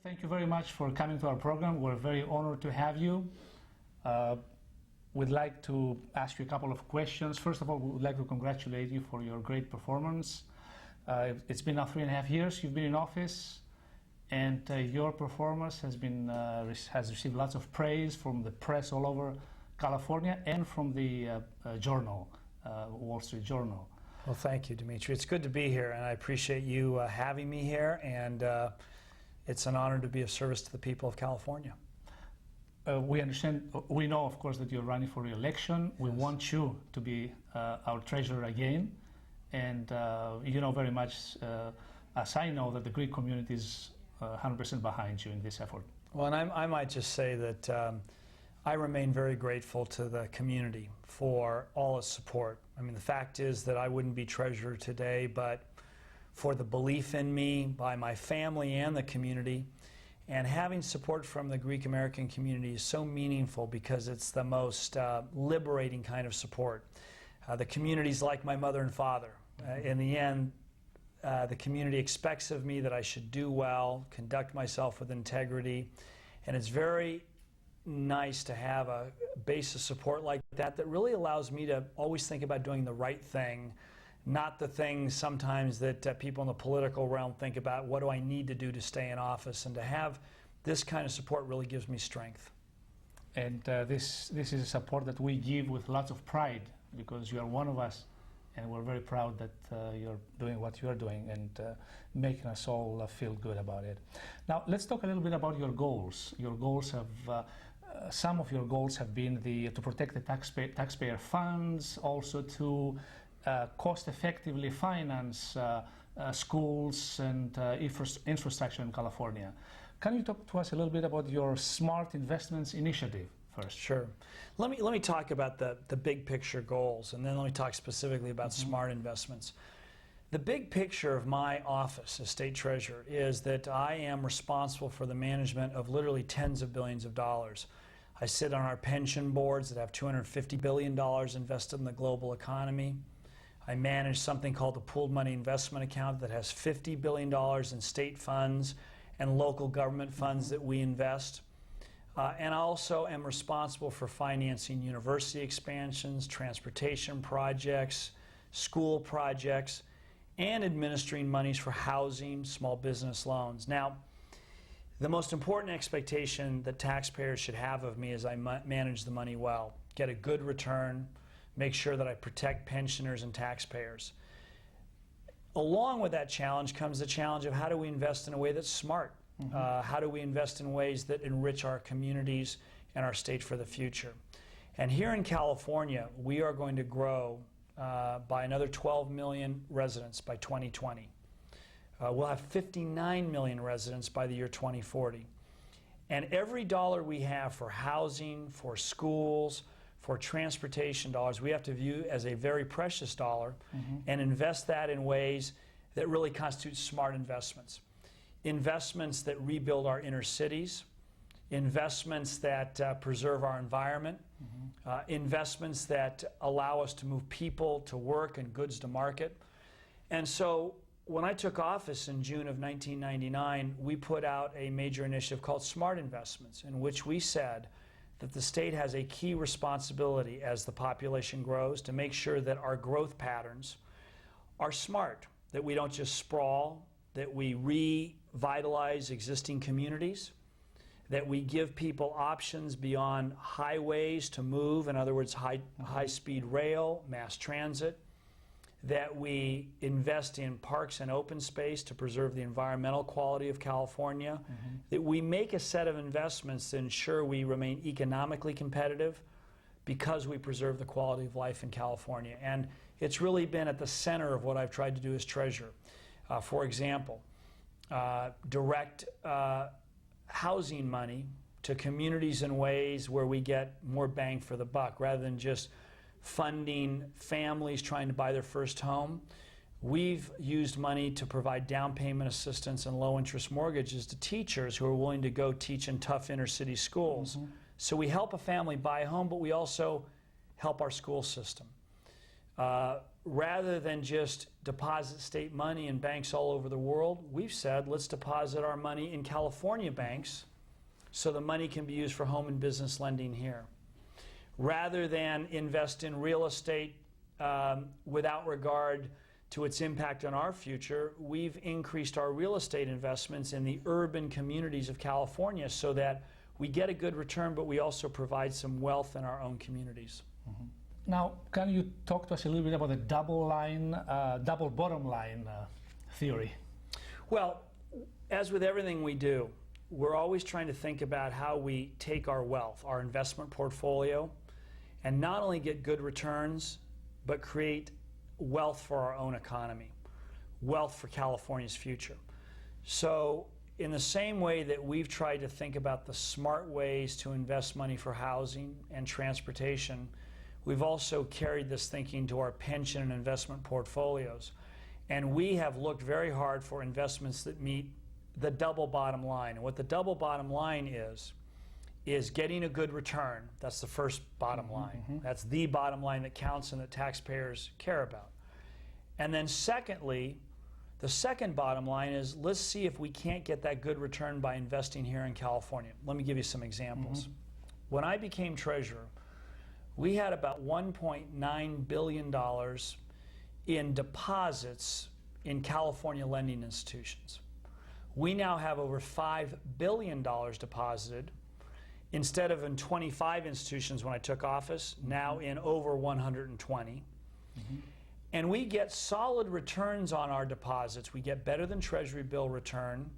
Thank you very much for coming to our program. We're very honored to have you. We'd like to ask you a couple of questions. First of all, we would like to congratulate you for your great performance. It's been now 3.5 years you've been in office, and your performance has received lots of praise from the press all over California and from the journal, Wall Street Journal. Well, thank you, Dimitri. It's good to be here, and I appreciate you having me here, and it's an honor to be of service to the people of California. We know, of course, that you're running for re-election. Yes. We want you to be our treasurer again, and you know very much, as I know, that the Greek community is 100% behind you in this effort. Well, and I might just say that I remain very grateful to the community for all its support. I mean, the fact is that I wouldn't be treasurer today, but for the belief in me by my family and the community. And having support from the Greek American community is so meaningful because it's the most liberating kind of support. The community's like my mother and father. In the end, the community expects of me that I should do well, conduct myself with integrity, and it's very nice to have a base of support like that that really allows me to always think about doing the right thing, not the things sometimes that people in the political realm think about, what do I need to do to stay in office? And to have this kind of support really gives me strength. And this is a support that we give with lots of pride, because you are one of us, and we're very proud that you're doing what you're doing and making us all feel good about it. Now, let's talk a little bit about your goals. Your goals have, some of your goals have been to protect the taxpayer funds, also to cost-effectively finance schools and infrastructure in California. Can you talk to us a little bit about your Smart Investments Initiative first? Sure. Let me talk about the big picture goals, and then let me talk specifically about smart investments. The big picture of my office as state treasurer is that I am responsible for the management of literally tens of billions of dollars. I sit on our pension boards that have $250 billion invested in the global economy. I manage something called the Pooled Money Investment Account that has $50 billion in state funds and local government funds that we invest. And I also am responsible for financing university expansions, transportation projects, school projects, and administering monies for housing, small business loans. Now, the most important expectation that taxpayers should have of me is I manage the money well, get a good return, make sure that I protect pensioners and taxpayers. Along with that challenge comes the challenge of how do we invest in a way that's smart? How do we invest in ways that enrich our communities and our state for the future? And here in California, we are going to grow by another 12 million residents by 2020. We'll have 59 million residents by the year 2040. And every dollar we have for housing, for schools, for transportation dollars, we have to view as a very precious dollar and invest that in ways that really constitute smart investments. Investments that rebuild our inner cities, investments that preserve our environment, investments that allow us to move people to work and goods to market. And so when I took office in June of 1999, we put out a major initiative called Smart Investments, in which we said that the state has a key responsibility as the population grows to make sure that our growth patterns are smart, that we don't just sprawl, that we revitalize existing communities, that we give people options beyond highways to move, in other words, high-speed rail, mass transit, that we invest in parks and open space to preserve the environmental quality of California, that we make a set of investments to ensure we remain economically competitive because we preserve the quality of life in California. And it's really been at the center of what I've tried to do as treasurer. For example, direct housing money to communities in ways where we get more bang for the buck, rather than just funding families trying to buy their first home. We've used money to provide down payment assistance and low interest mortgages to teachers who are willing to go teach in tough inner city schools. So we help a family buy a home, but we also help our school system. rather than just deposit state money in banks all over the world, we've said let's deposit our money in California banks so the money can be used for home and business lending here. Rather than invest in real estate without regard to its impact on our future, we've increased our real estate investments in the urban communities of California so that we get a good return, but we also provide some wealth in our own communities. Mm-hmm. Now, can you talk to us a little bit about the double bottom line theory? Well, as with everything we do, we're always trying to think about how we take our wealth, our investment portfolio, and not only get good returns, but create wealth for our own economy, wealth for California's future. So in the same way that we've tried to think about the smart ways to invest money for housing and transportation, we've also carried this thinking to our pension and investment portfolios. And we have looked very hard for investments that meet the double bottom line. And what the double bottom line is getting a good return. That's the first bottom line. Mm-hmm. That's the bottom line that counts and that taxpayers care about. And then secondly, the second bottom line is let's see if we can't get that good return by investing here in California. Let me give you some examples. Mm-hmm. When I became treasurer, we had about $1.9 billion in deposits in California lending institutions. We now have over $5 billion deposited, instead of in 25 institutions when I took office, now in over 120. Mm-hmm. And we get solid returns on our deposits. We get better than Treasury bill return.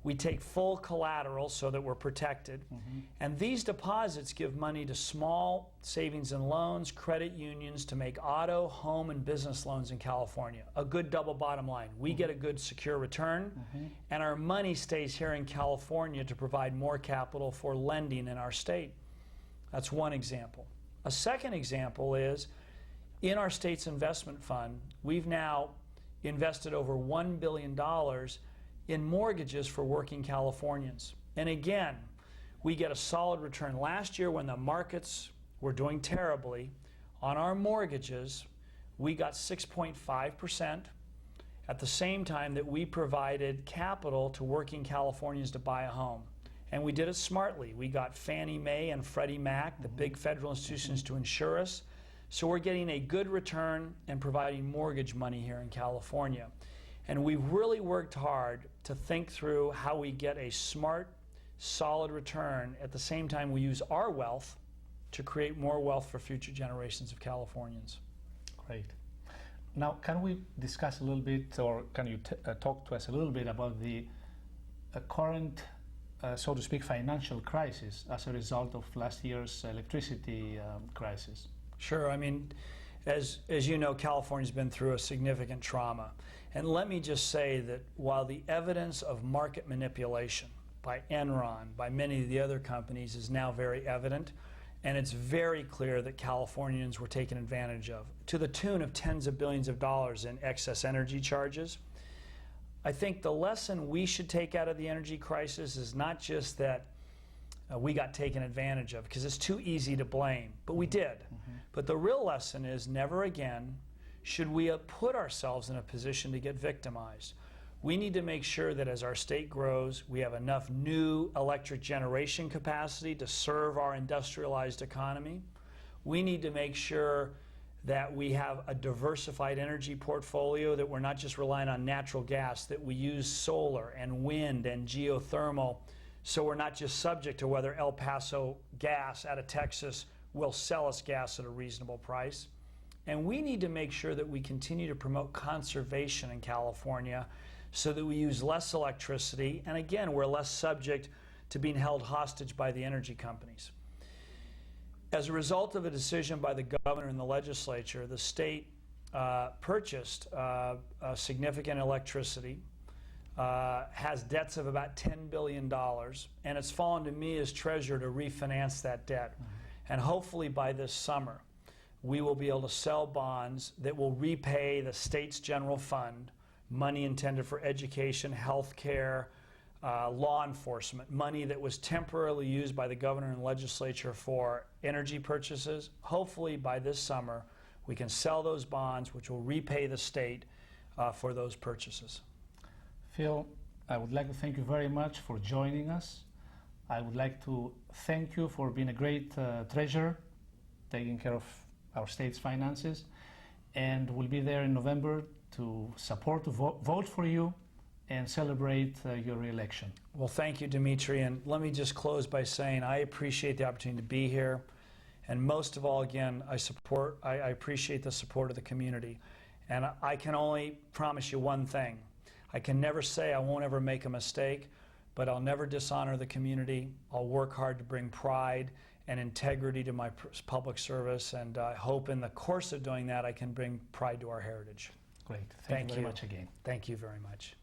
We take full collateral so that we're protected. Mm-hmm. And these deposits give money to small savings and loans, credit unions to make auto, home, and business loans in California. A good double bottom line. We get a good secure return, and our money stays here in California to provide more capital for lending in our state. That's one example. A second example is in our state's investment fund, we've now invested over $1 billion in mortgages for working Californians. And again, we get a solid return. Last year when the markets were doing terribly, on our mortgages, we got 6.5% at the same time that we provided capital to working Californians to buy a home. And we did it smartly. We got Fannie Mae and Freddie Mac, the big federal institutions, to insure us. So we're getting a good return and providing mortgage money here in California. And we've really worked hard to think through how we get a smart, solid return. At the same time, we use our wealth to create more wealth for future generations of Californians. Great. Now, can we discuss a little bit, or can you talk to us a little bit about the current, so to speak, financial crisis as a result of last year's electricity crisis? Sure. I mean, as you know, California's been through a significant trauma. And let me just say that while the evidence of market manipulation by Enron, by many of the other companies, is now very evident, and it's very clear that Californians were taken advantage of, to the tune of tens of billions of dollars in excess energy charges, I think the lesson we should take out of the energy crisis is not just that we got taken advantage of, because it's too easy to blame, but we did. Mm-hmm. But the real lesson is never again should we put ourselves in a position to get victimized. We need to make sure that as our state grows, we have enough new electric generation capacity to serve our industrialized economy. We need to make sure that we have a diversified energy portfolio, that we're not just relying on natural gas, that we use solar and wind and geothermal, so we're not just subject to whether El Paso gas out of Texas will sell us gas at a reasonable price. And we need to make sure that we continue to promote conservation in California so that we use less electricity, and again, we're less subject to being held hostage by the energy companies. As a result of a decision by the governor and the legislature, the state purchased significant electricity, has debts of about $10 billion, and it's fallen to me as treasurer to refinance that debt. Mm-hmm. And hopefully by this summer, we will be able to sell bonds that will repay the state's general fund, money intended for education, health care, law enforcement, money that was temporarily used by the governor and legislature for energy purchases. Hopefully by this summer, we can sell those bonds, which will repay the state for those purchases. Phil, I would like to thank you very much for joining us. I would like to thank you for being a great treasurer, taking care of our state's finances, and we'll be there in November to support, to vote for you, and celebrate your re-election. Well, thank you, Dimitri, and let me just close by saying I appreciate the opportunity to be here, and most of all, again, I appreciate the support of the community, and I can only promise you one thing. I can never say I won't ever make a mistake, but I'll never dishonor the community. I'll work hard to bring pride and integrity to my public service, and I hope in the course of doing that I can bring pride to our heritage. Great. Thank you very much again. Thank you very much.